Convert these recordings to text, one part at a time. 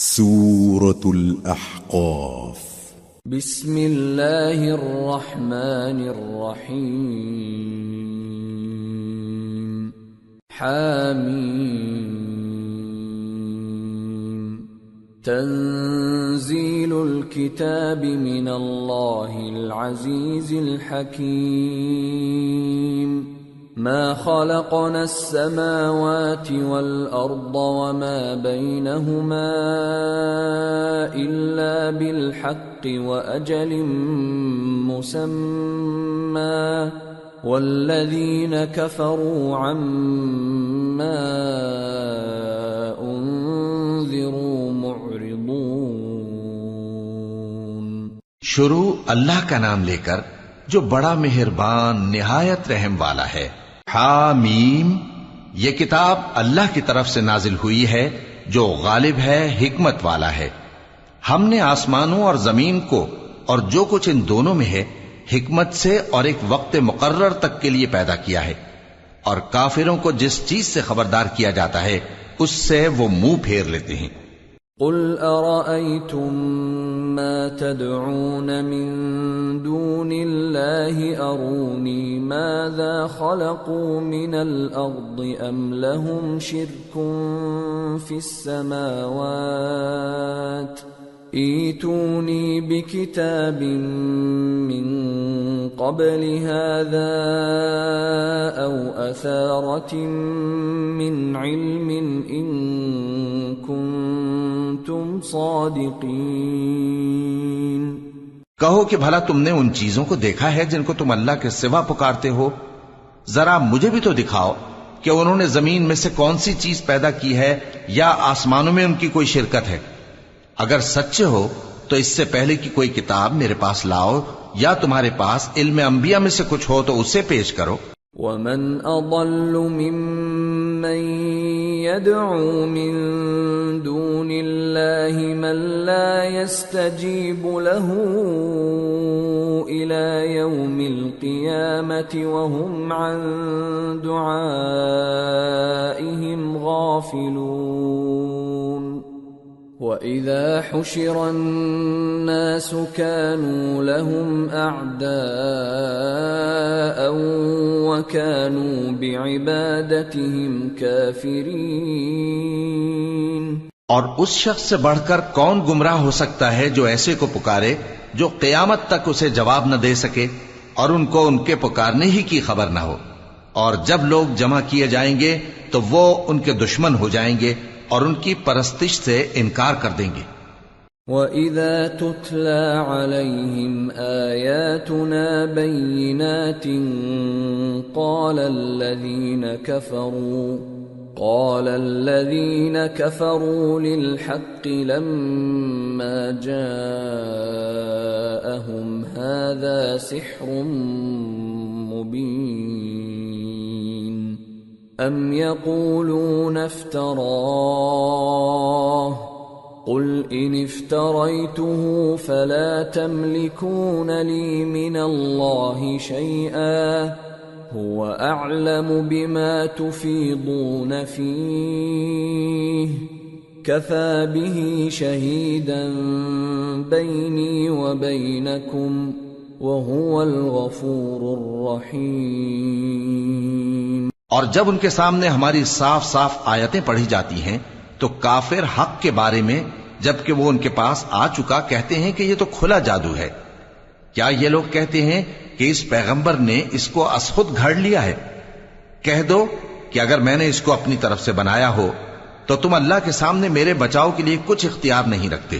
سورة الأحقاف. بسم اللہ الرحمن الرحیم. حامیم. تنزیل الكتاب من اللہ العزیز الحکیم. ما خلقنا السماوات والأرض وما بينهما إلا بالحق وأجل مسمى والذين كفروا عما أنذروا معرضون. شروع اللہ کا نام لے کر جو بڑا مہربان نہایت رحم والا ہے. حامیم. یہ کتاب اللہ کی طرف سے نازل ہوئی ہے جو غالب ہے، حکمت والا ہے. ہم نے آسمانوں اور زمین کو اور جو کچھ ان دونوں میں ہے حکمت سے اور ایک وقت مقرر تک کے لیے پیدا کیا ہے، اور کافروں کو جس چیز سے خبردار کیا جاتا ہے اس سے وہ منہ پھیر لیتے ہیں. قل ارأيتم ما تدعون من دون الله أروني ماذا خلقوا من الأرض أم لهم شرك في السماوات ائتوني بكتاب من قبل هذا أو أثارة من علم إن كنتم صادقين. کہو کہ بھلا تم نے ان چیزوں کو دیکھا ہے جن کو تم اللہ کے سوا پکارتے ہو؟ ذرا مجھے بھی تو دکھاؤ کہ انہوں نے زمین میں سے کون سی چیز پیدا کی ہے یا آسمانوں میں ان کی کوئی شرکت ہے. اگر سچے ہو تو اس سے پہلے کی کوئی کتاب میرے پاس لاؤ، یا تمہارے پاس علم انبیاء میں سے کچھ ہو تو اسے پیش کرو. ومن اضل ممن يدعو من دون الله من لا يستجيب له الى يوم القيامة وهم عن دعائهم غافلون. وَإِذَا حُشِرَ النَّاسُ كَانُوا لَهُمْ أَعْدَاءً وَكَانُوا بِعِبَادَتِهِمْ كَافِرِينَ. اور اس شخص سے بڑھ کر کون گمراہ ہو سکتا ہے جو ایسے کو پکارے جو قیامت تک اسے جواب نہ دے سکے اور ان کو ان کے پکارنے ہی کی خبر نہ ہو. اور جب لوگ جمع کیے جائیں گے تو وہ ان کے دشمن ہو جائیں گے اور ان کی پرستش سے انکار کر دیں گے. وَإِذَا تُتْلَى عَلَيْهِمْ آيَاتُنَا بَيِّنَاتٍ قَالَ الَّذِينَ كَفَرُوا لِلْحَقِّ لَمَّا جَاءَهُمْ هَذَا سِحْرٌ مُبِينٌ. أَمْ يَقُولُونَ افْتَرَاهُ قُلْ إِنِ افْتَرَيْتُهُ فَلَا تَمْلِكُونَ لِي مِنَ اللَّهِ شَيْئًا هُوَ أَعْلَمُ بِمَا تُفِيضُونَ فِيهِ كَفَى بِهِ شَهِيدًا بَيْنِي وَبَيْنَكُمْ وَهُوَ الْغَفُورُ الرَّحِيمُ. اور جب ان کے سامنے ہماری صاف صاف آیتیں پڑھی جاتی ہیں تو کافر حق کے بارے میں جبکہ وہ ان کے پاس آ چکا کہتے ہیں کہ یہ تو کھلا جادو ہے. کیا یہ لوگ کہتے ہیں کہ اس پیغمبر نے اس کو از خود گھڑ لیا ہے؟ کہہ دو کہ اگر میں نے اس کو اپنی طرف سے بنایا ہو تو تم اللہ کے سامنے میرے بچاؤ کے لیے کچھ اختیار نہیں رکھتے.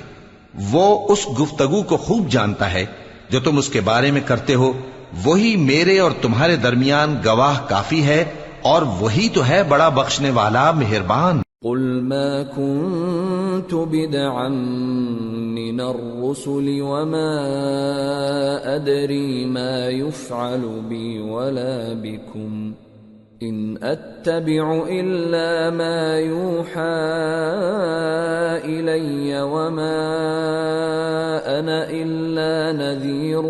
وہ اس گفتگو کو خوب جانتا ہے جو تم اس کے بارے میں کرتے ہو. وہی میرے اور تمہارے درمیان گواہ کافی ہے اور وہی تو ہے بڑا بخشنے والا مہربان. قل ما كنت بدعا من الرسل وما أدري ما يفعل بي ولا بكم إن أتبع إلا ما يوحى إلي وما أنا إلا نذير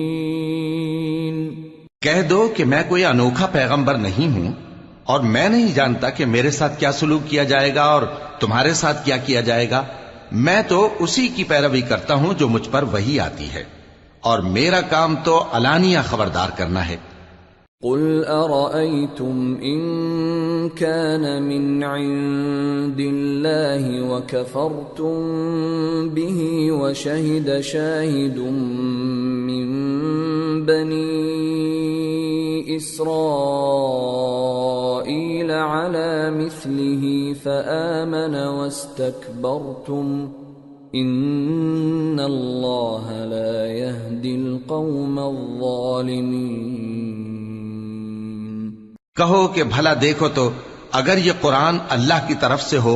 مبين. کہہ دو کہ میں کوئی انوکھا پیغمبر نہیں ہوں اور میں نہیں جانتا کہ میرے ساتھ کیا سلوک کیا جائے گا اور تمہارے ساتھ کیا کیا جائے گا. میں تو اسی کی پیروی کرتا ہوں جو مجھ پر وحی آتی ہے، اور میرا کام تو علانیہ خبردار کرنا ہے. قل أرأيتم إن كان من عند الله وكفرتم به وشهد شاهد من بني إسرائيل على مثله فآمن واستكبرتم إن الله لا يهدي القوم الظالمين. کہو کہ بھلا دیکھو تو اگر یہ قرآن اللہ کی طرف سے ہو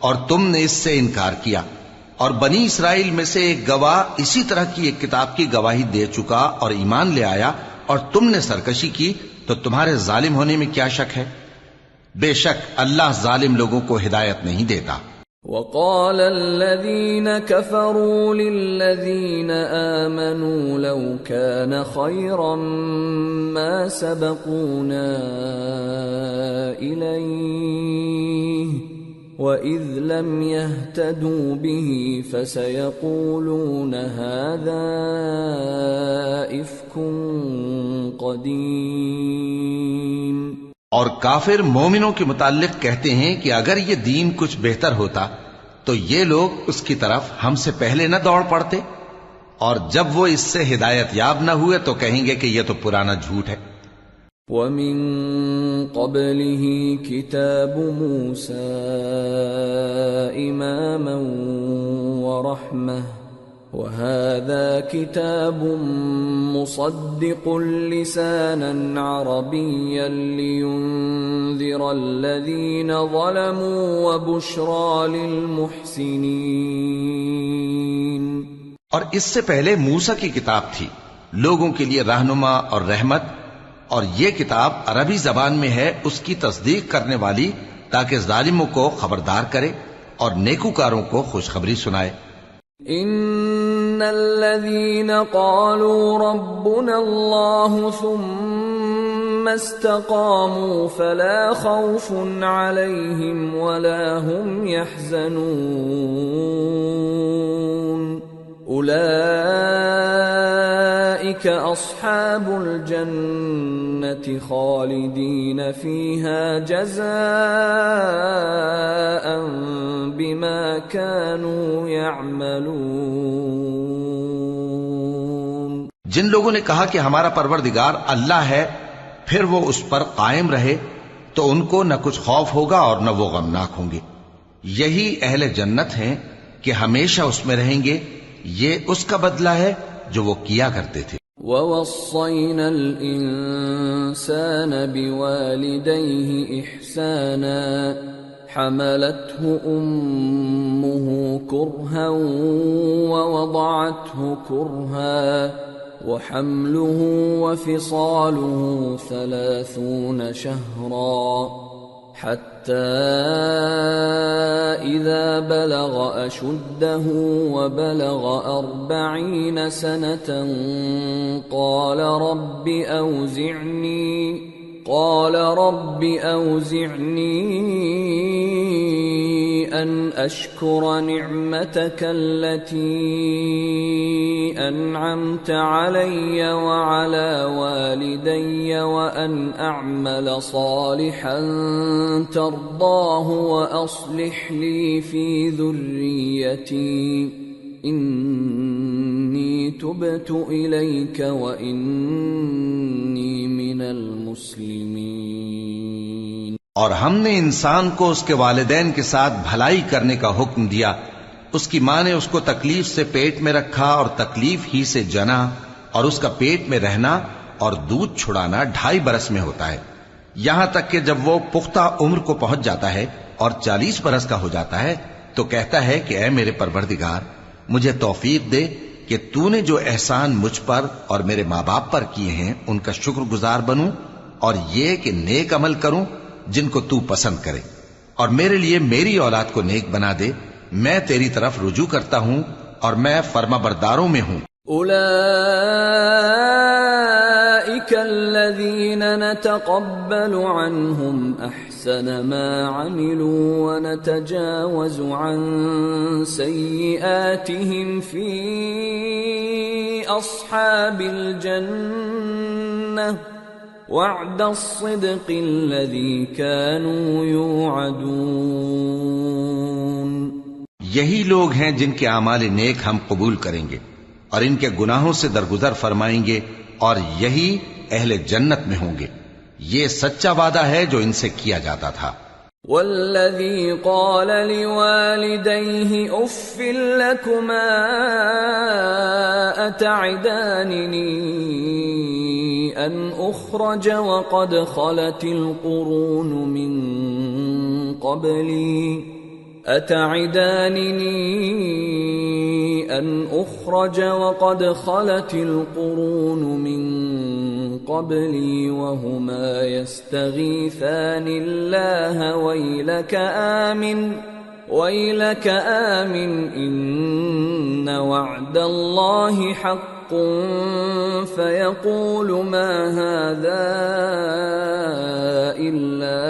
اور تم نے اس سے انکار کیا، اور بنی اسرائیل میں سے ایک گواہ اسی طرح کی ایک کتاب کی گواہی دے چکا اور ایمان لے آیا، اور تم نے سرکشی کی، تو تمہارے ظالم ہونے میں کیا شک ہے؟ بے شک اللہ ظالم لوگوں کو ہدایت نہیں دیتا. وقال الذين كفروا للذين آمنوا لو كان خيرا ما سبقونا إليه وإذ لم يهتدوا به فسيقولون هذا إفك قديم. اور کافر مومنوں کے متعلق کہتے ہیں کہ اگر یہ دین کچھ بہتر ہوتا تو یہ لوگ اس کی طرف ہم سے پہلے نہ دوڑ پڑتے، اور جب وہ اس سے ہدایت یاب نہ ہوئے تو کہیں گے کہ یہ تو پرانا جھوٹ ہے. وَمِن قَبْلِهِ كِتَابُ مُوسَىٰ إِمَامًا وَرَحْمَةً وَهَذَا كِتَابٌ مُصَدِّقٌ لِسَانًا عَرَبِيًّا لِيُنذِرَ الَّذِينَ ظَلَمُوا وَبُشْرَىٰ لِلْمُحْسِنِينَ. اور اس سے پہلے موسیٰ کی کتاب تھی، لوگوں کے لیے رہنما اور رحمت، اور یہ کتاب عربی زبان میں ہے اس کی تصدیق کرنے والی، تاکہ ظالموں کو خبردار کرے اور نیکوکاروں کو خوشخبری سنائے. ان الذين قالوا ربنا الله ثم استقاموا فلا خوف عليهم ولا هم يحزنون اولئك اصحاب الجنة خالدين فيها جزاء بما كانوا يعملون. جن لوگوں نے کہا کہ ہمارا پروردگار اللہ ہے، پھر وہ اس پر قائم رہے تو ان کو نہ کچھ خوف ہوگا اور نہ وہ غمناک ہوں گے. یہی اہل جنت ہیں کہ ہمیشہ اس میں رہیں گے، یہ اس کا بدلہ ہے جو وہ کیا کرتے تھے. وَوَصَّيْنَا الْإِنسَانَ بِوَالِدَيْهِ إِحْسَانًا حَمَلَتْهُ أُمُّهُ كُرْهًا وَوَضَعَتْهُ كُرْهًا وَحَمْلُهُ وَفِصَالُهُ 30 شَهْرًا حَتَّى إِذَا بَلَغَ أَشُدَّهُ وَبَلَغَ 40 سَنَةً قَالَ رَبِّ أَوْزِعْنِي أَنْ أَشْكُرَ نِعْمَتَكَ الَّتِي أَنْعَمْتَ عَلَيَّ وَعَلَى وَالِدَيَّ وَأَنْ أَعْمَلَ صَالِحًا تَرْضَاهُ وَأَصْلِحْ لِي فِي ذُرِّيَّتِي إِنِّي تُبْتُ إِلَيْكَ وَإِنِّي مِنَ الْمُسْلِمِينَ. اور ہم نے انسان کو اس کے والدین کے ساتھ بھلائی کرنے کا حکم دیا. اس کی ماں نے اس کو تکلیف سے پیٹ میں رکھا اور تکلیف ہی سے جنا، اور اس کا پیٹ میں رہنا اور دودھ چھڑانا 2.5 برس میں ہوتا ہے، یہاں تک کہ جب وہ پختہ عمر کو پہنچ جاتا ہے اور 40 برس کا ہو جاتا ہے تو کہتا ہے کہ اے میرے پروردگار، مجھے توفیق دے کہ تو نے جو احسان مجھ پر اور میرے ماں باپ پر کیے ہیں ان کا شکر گزار بنوں، اور یہ کہ نیک عمل کروں جن کو تو پسند کرے، اور میرے لیے میری اولاد کو نیک بنا دے. میں تیری طرف رجوع کرتا ہوں اور میں فرما برداروں میں ہوں. الذين نتقبل عنهم أحسن ما عملوا ونتجاوز عن سيئاتهم في أصحاب الجنة وعد الصدق الذي كانوا يوعدون۔ یہی لوگ ہیں جن کے اعمال نیک ہم قبول کریں گے اور ان کے گناہوں سے درگزر فرمائیں گے، اور یہی اہل جنت میں ہوں گے۔ یہ سچا وعدہ ہے جو ان سے کیا جاتا تھا۔ والذی قال لوالدیہ اف لکما اتعداننی ان اخرج وقد خلت القرون من قبلی أتعدانني أن أخرج وقد خلت القرون من قبلي وهما يستغيثان الله ويلك آمن إن وعد الله حق فيقول ما هذا إلا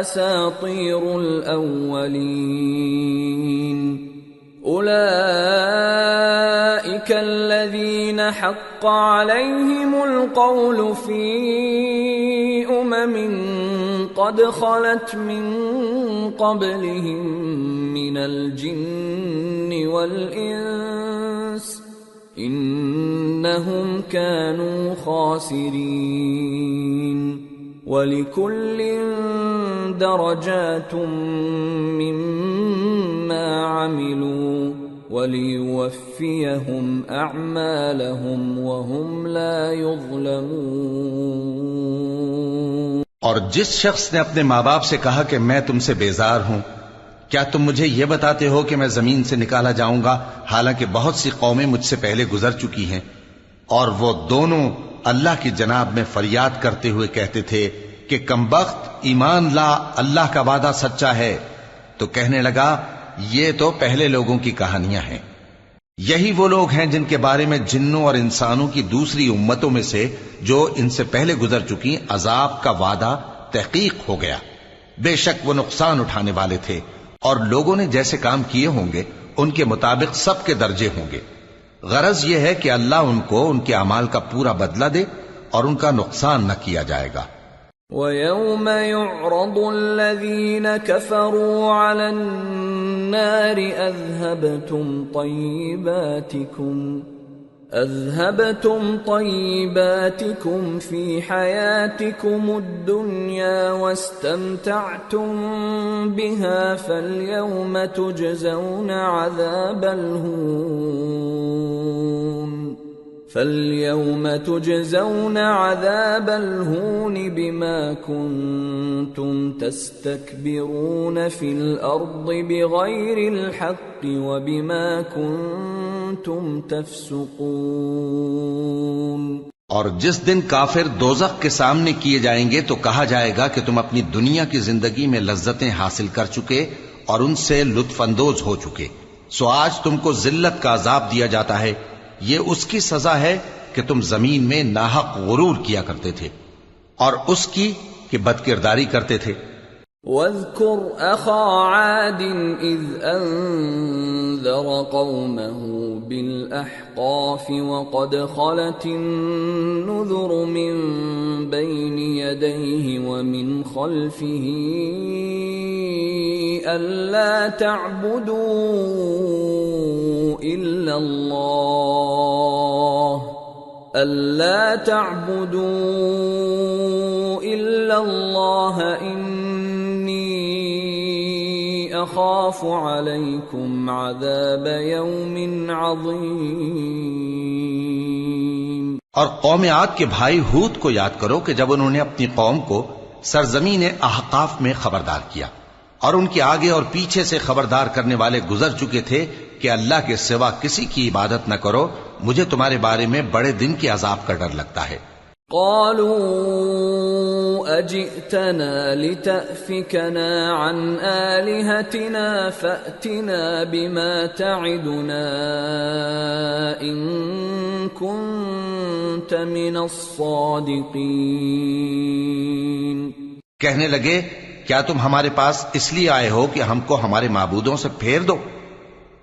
أساطير الأولين أولئك الذين حق عليهم القول في قد خلت من قبلهم من الجن والإنس إنهم كانوا خاسرين وَلِكُلٍّ دَرَجَاتٌ مِّمَّا عَمِلُوا وَلِيُوَفِّيَهُمْ أَعْمَالَهُمْ وَهُمْ لَا يُظْلَمُونَ۔ اور جس شخص نے اپنے ماں باپ سے کہا کہ میں تم سے بیزار ہوں، کیا تم مجھے یہ بتاتے ہو کہ میں زمین سے نکالا جاؤں گا، حالانکہ بہت سی قومیں مجھ سے پہلے گزر چکی ہیں؟ اور وہ دونوں اللہ کی جناب میں فریاد کرتے ہوئے کہتے تھے کہ کمبخت، ایمان لا، اللہ کا وعدہ سچا ہے۔ تو کہنے لگا یہ تو پہلے لوگوں کی کہانیاں ہیں، یہی وہ لوگ ہیں جن کے بارے میں جنوں اور انسانوں کی دوسری امتوں میں سے جو ان سے پہلے گزر چکی عذاب کا وعدہ تحقیق ہو گیا۔ بے شک وہ نقصان اٹھانے والے تھے، اور لوگوں نے جیسے کام کیے ہوں گے ان کے مطابق سب کے درجے ہوں گے۔ غرض یہ ہے کہ اللہ ان کو ان کے اعمال کا پورا بدلہ دے اور ان کا نقصان نہ کیا جائے گا۔ وَيَوْمَ يُعْرَضُ الَّذِينَ كَفَرُوا عَلَى النَّارِ أَذْهَبْتُمْ طَيِّبَاتِكُمْ فِي حَيَاتِكُمُ الدُّنْيَا وَاسْتَمْتَعْتُمْ بِهَا فَالْيَوْمَ تُجْزَوْنَ عَذَابَ الْهُونِ بِمَا كُنْتُمْ تَسْتَكْبِرُونَ فِي الْأَرْضِ بِغَيْرِ الْحَقِّ وَبِمَا كُنْتُمْ تَفْسُقُونَ۔ اور جس دن کافر دوزخ کے سامنے کیے جائیں گے تو کہا جائے گا کہ تم اپنی دنیا کی زندگی میں لذتیں حاصل کر چکے اور ان سے لطف اندوز ہو چکے، سو آج تم کو ذلت کا عذاب دیا جاتا ہے، یہ اس کی سزا ہے کہ تم زمین میں ناحق غرور کیا کرتے تھے اور اس کی کہ بدکرداری کرتے تھے۔ وَاذْكُرْ أَخَا عَادٍ إِذْ أَنذَرَ قَوْمَهُ بِالْأَحْقَافِ وَقَدْ خَلَتِ النُّذُرُ مِنْ بَيْنِ يَدَيْهِ وَمِنْ خَلْفِهِ أَلَّا تَعْبُدُوا إِلَّا اللَّهَ إِنِّي أَخَافُ عَلَيْكُمْ عَذَابَ يَوْمٍ عَظِيمٍ۔ اور قوم عاد کے بھائی ہود کو یاد کرو کہ جب انہوں نے اپنی قوم کو سرزمین احقاف میں خبردار کیا اور ان کے آگے اور پیچھے سے خبردار کرنے والے گزر چکے تھے کہ اللہ کے سوا کسی کی عبادت نہ کرو، مجھے تمہارے بارے میں بڑے دن کے عذاب کا ڈر لگتا ہے۔ قالوا أجئتنا لتأفكنا عن آلهتنا فأتنا بما تعدنا إن كنت من الصادقين۔ کہنے لگے کیا تم ہمارے پاس اس لیے آئے ہو کہ ہم کو ہمارے معبودوں سے پھیر دو؟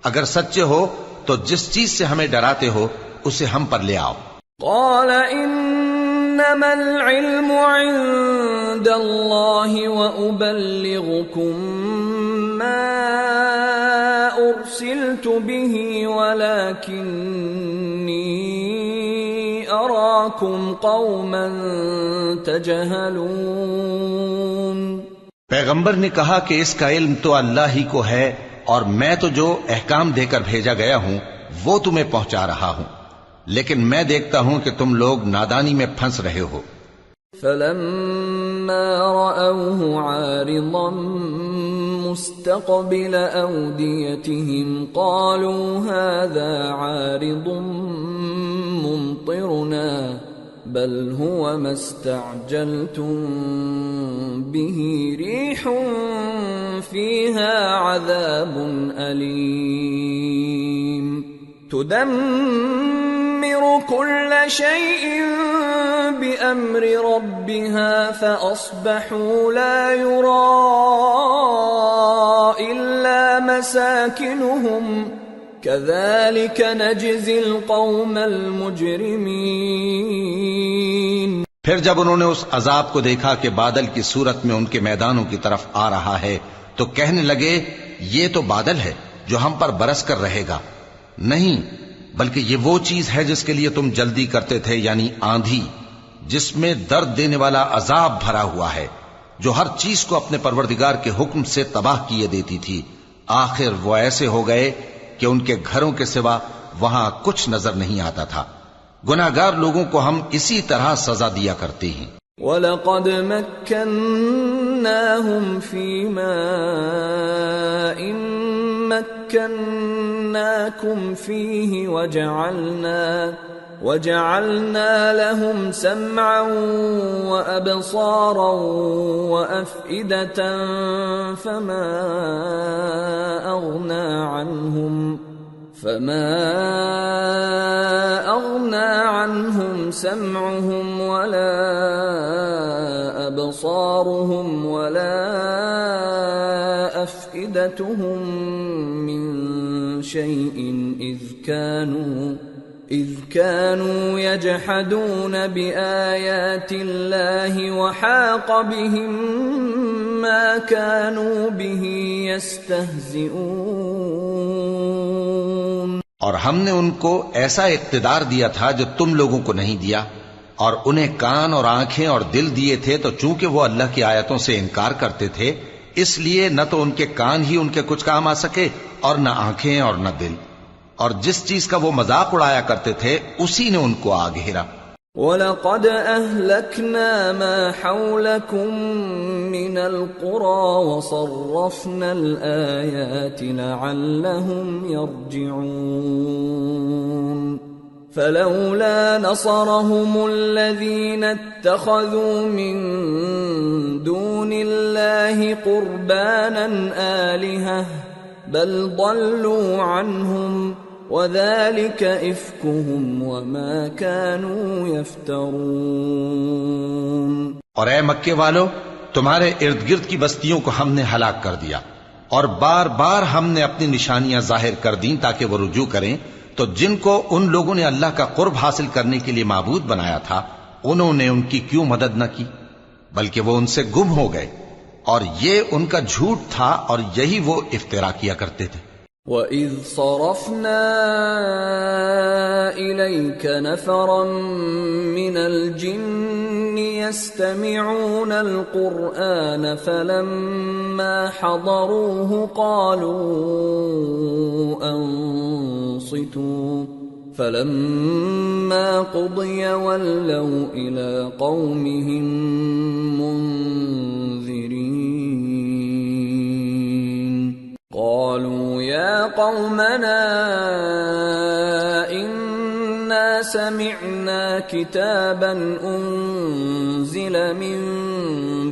اگر سچے ہو تو جس چیز سے ہمیں ڈراتے ہو اسے ہم پر لے آؤ۔ قال انما العلم عند الله وابلغكم ما ارسلت به ولكني اراكم قوما تجهلون۔ پیغمبر نے کہا کہ اس کا علم تو اللہ ہی کو ہے اور میں تو جو احکام دے کر بھیجا گیا ہوں وہ تمہیں پہنچا رہا ہوں، لیکن میں دیکھتا ہوں کہ تم لوگ نادانی میں پھنس رہے ہو۔ فلما رأوه عارضا مستقبل أوديتهم قالوا هذا عارض ممطرنا بل هو ما استعجلتم به ريح فيها عذاب أليم تدمر كل شيء بأمر ربها فأصبحوا لا يرى إلا مساكنهم كذلك نجزي القوم المجرمين۔ پھر جب انہوں نے اس عذاب کو دیکھا کہ بادل کی صورت میں ان کے میدانوں کی طرف آ رہا ہے تو کہنے لگے یہ تو بادل ہے جو ہم پر برس کر رہے گا، نہیں بلکہ یہ وہ چیز ہے جس کے لیے تم جلدی کرتے تھے، یعنی آندھی جس میں درد دینے والا عذاب بھرا ہوا ہے، جو ہر چیز کو اپنے پروردگار کے حکم سے تباہ کیے دیتی تھی۔ آخر وہ ایسے ہو گئے کہ ان کے گھروں کے سوا وہاں کچھ نظر نہیں آتا تھا۔ گناہگار لوگوں کو ہم اسی طرح سزا دیا کرتے ہیں۔ وَلَقَدْ مَكَّنَّاهُمْ فِي مَاءٍ مَكَّنَّاكُمْ فِيهِ وَجَعَلْنَا لَهُمْ سَمْعًا وَأَبْصَارًا وَأَفْئِدَةً فَمَا أَغْنَى عَنْهُمْ سَمْعُهُمْ وَلَا أَبْصَارُهُمْ وَلَا أَفْئِدَتُهُمْ مِنْ شَيْءٍ إِذْ كَانُوا يَجْحَدُونَ بِآيَاتِ اللَّهِ وَحَاقَ بِهِمْ مَا كَانُوا بِهِ يَسْتَهْزِئُونَ۔ اور ہم نے ان کو ایسا اقتدار دیا تھا جو تم لوگوں کو نہیں دیا، اور انہیں کان اور آنکھیں اور دل دیے تھے، تو چونکہ وہ اللہ کی آیتوں سے انکار کرتے تھے اس لیے نہ تو ان کے کان ہی ان کے کچھ کام آ سکے اور نہ آنکھیں اور نہ دل، اور جس چیز کا وہ مذاق اڑایا کرتے تھے اسی نے ان کو آ گھیرا۔ وَلَقَدْ أَهْلَكْنَا مَا حَوْلَكُمْ مِنَ الْقُرَى وَصَرَّفْنَا الْآيَاتِ لَعَلَّهُمْ يَرْجِعُونَ فَلَوْلَا نَصَرَهُمُ الَّذِينَ اتَّخَذُوا مِن دُونِ اللَّهِ قُرْبَانًا آلِهَةً بَلْ ضَلُّوا عَنْهُمْ وَذَلِكَ إِفْكُهُمْ وَمَا كَانُوا يَفْتَرُونَ۔ اور اے مکے والو، تمہارے ارد گرد کی بستیوں کو ہم نے ہلاک کر دیا، اور بار بار ہم نے اپنی نشانیاں ظاہر کر دیں تاکہ وہ رجوع کریں، تو جن کو ان لوگوں نے اللہ کا قرب حاصل کرنے کے لیے معبود بنایا تھا انہوں نے ان کی کیوں مدد نہ کی، بلکہ وہ ان سے گم ہو گئے، اور یہ ان کا جھوٹ تھا اور یہی وہ افترا کیا کرتے تھے۔ وَإِذْ صَرَفْنَا إِلَيْكَ نَفَرًا مِّنَ الْجِنِّ يَسْتَمِعُونَ الْقُرْآنَ فَلَمَّا حَضَرُوهُ قَالُوا أَنصِتُوا فَلَمَّا قُضِيَ وَلَّوْا إِلَىٰ قَوْمِهِمْ مُنذِرِينَ قالوا يا قومنا إنا سمعنا كتابا أنزل من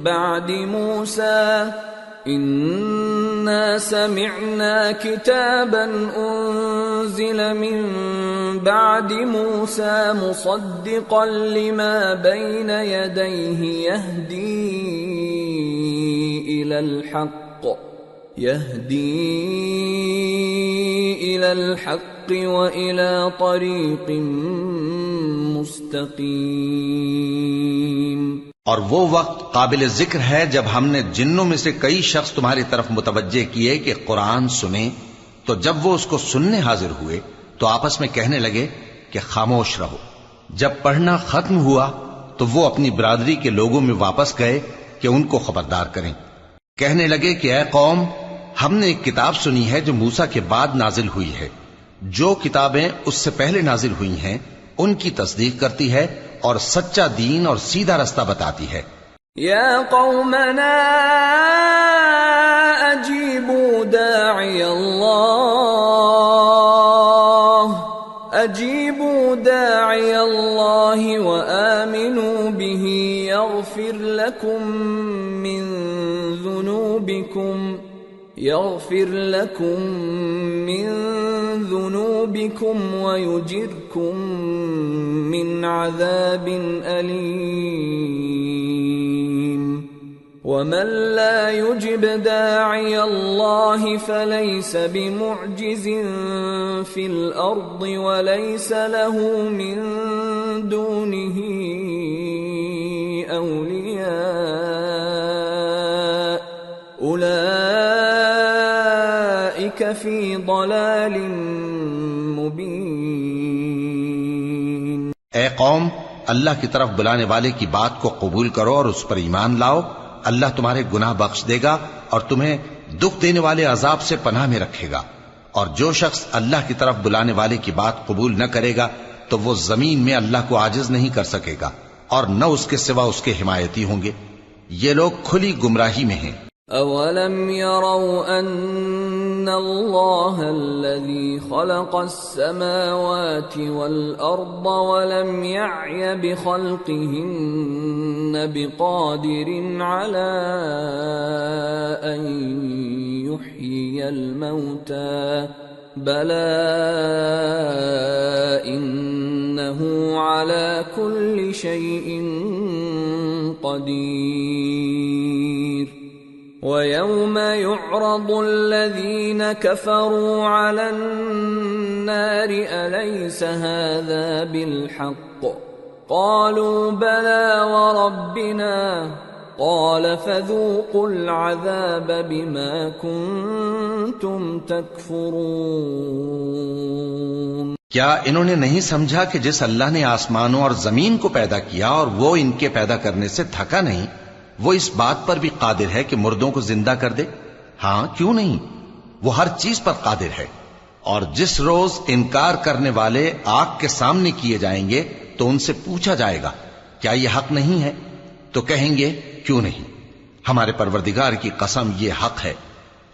بعد موسى إنا سمعنا كتابا أنزل من بعد موسى مصدقا لما بين يديه يهدي إلى الحق وإلى طريق مستقيم. اور وہ وقت قابل ذکر ہے جب ہم نے جنوں میں سے کئی شخص تمہاری طرف متوجہ کیے کہ قرآن سنیں، تو جب وہ اس کو سننے حاضر ہوئے تو آپس میں کہنے لگے کہ خاموش رہو. جب پڑھنا ختم ہوا تو وہ اپنی برادری کے لوگوں میں واپس گئے کہ ان کو خبردار کریں. کہنے لگے کہ اے قوم، ہم نے ایک کتاب سنی ہے جو موسیٰ کے بعد نازل ہوئی ہے. جو کتابیں اس سے پہلے نازل ہوئی ہیں ان کی تصدیق کرتی ہے اور سچا دین اور سیدھا رستہ بتاتی ہے. یا قومنا اجیبوا داعی اللہ وآمنوا به يغفر لكم من ذنوبكم ويجركم من عذاب أليم. ومن لا يجب داعي الله فليس بمعجز في الأرض وليس له من دونه أولياء أولئك في ضلال مبين. اے قوم، اللہ کی طرف بلانے والے کی بات کو قبول کرو اور اس پر ایمان لاؤ. اللہ تمہارے گناہ بخش دے گا اور تمہیں دکھ دینے والے عذاب سے پناہ میں رکھے گا. اور جو شخص اللہ کی طرف بلانے والے کی بات قبول نہ کرے گا تو وہ زمین میں اللہ کو عاجز نہیں کر سکے گا اور نہ اس کے سوا اس کے حمایتی ہوں گے. یہ لوگ کھلی گمراہی میں ہیں. اولم يروا ان اللہ الذي خلق السماوات والارض ولم يعي بخلقهن بقادر على ان يحيي الموتى بلى انه على كل شيء قدير. وَيَوْمَ يُعْرَضُ الَّذِينَ كَفَرُوا عَلَى النَّارِ أَلَيْسَ هَذَا بِالْحَقِّ قَالُوا بَلَى وَرَبِّنَا قَالَ فَذُوقُوا الْعَذَابَ بِمَا كُنتُمْ تَكْفُرُونَ. کیا انہوں نے نہیں سمجھا کہ جس اللہ نے آسمانوں اور زمین کو پیدا کیا اور وہ ان کے پیدا کرنے سے تھکا نہیں، وہ اس بات پر بھی قادر ہے کہ مردوں کو زندہ کر دے؟ ہاں، کیوں نہیں، وہ ہر چیز پر قادر ہے. اور جس روز انکار کرنے والے آگ کے سامنے کیے جائیں گے تو ان سے پوچھا جائے گا کیا یہ حق نہیں ہے؟ تو کہیں گے کیوں نہیں، ہمارے پروردگار کی قسم یہ حق ہے.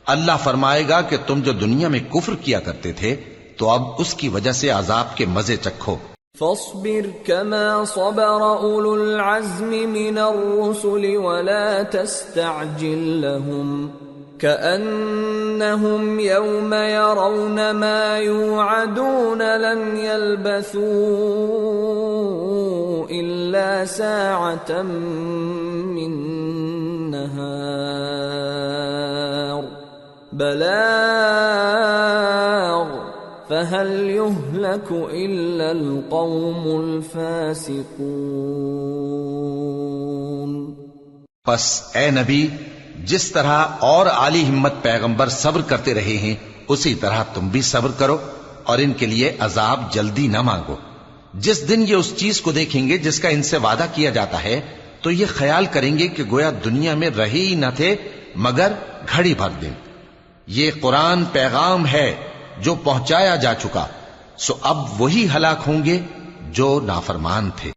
اللہ فرمائے گا کہ تم جو دنیا میں کفر کیا کرتے تھے تو اب اس کی وجہ سے عذاب کے مزے چکھو. فاصبر كما صبر أولو العزم من الرسل ولا تستعجل لهم كأنهم يوم يرون ما يوعدون لم يلبثوا إلا ساعة من نهار بلاغ فَهَلْ يُهْلَكُ إِلَّا الْقَوْمُ الْفَاسِقُونَ. پس اے نبی، جس طرح اور عالی ہمت پیغمبر صبر کرتے رہے ہیں اسی طرح تم بھی صبر کرو اور ان کے لیے عذاب جلدی نہ مانگو. جس دن یہ اس چیز کو دیکھیں گے جس کا ان سے وعدہ کیا جاتا ہے تو یہ خیال کریں گے کہ گویا دنیا میں رہے ہی نہ تھے مگر گھڑی بھر دن. یہ قرآن پیغام ہے جو پہنچایا جا چکا، سو اب وہی ہلاک ہوں گے جو نافرمان تھے.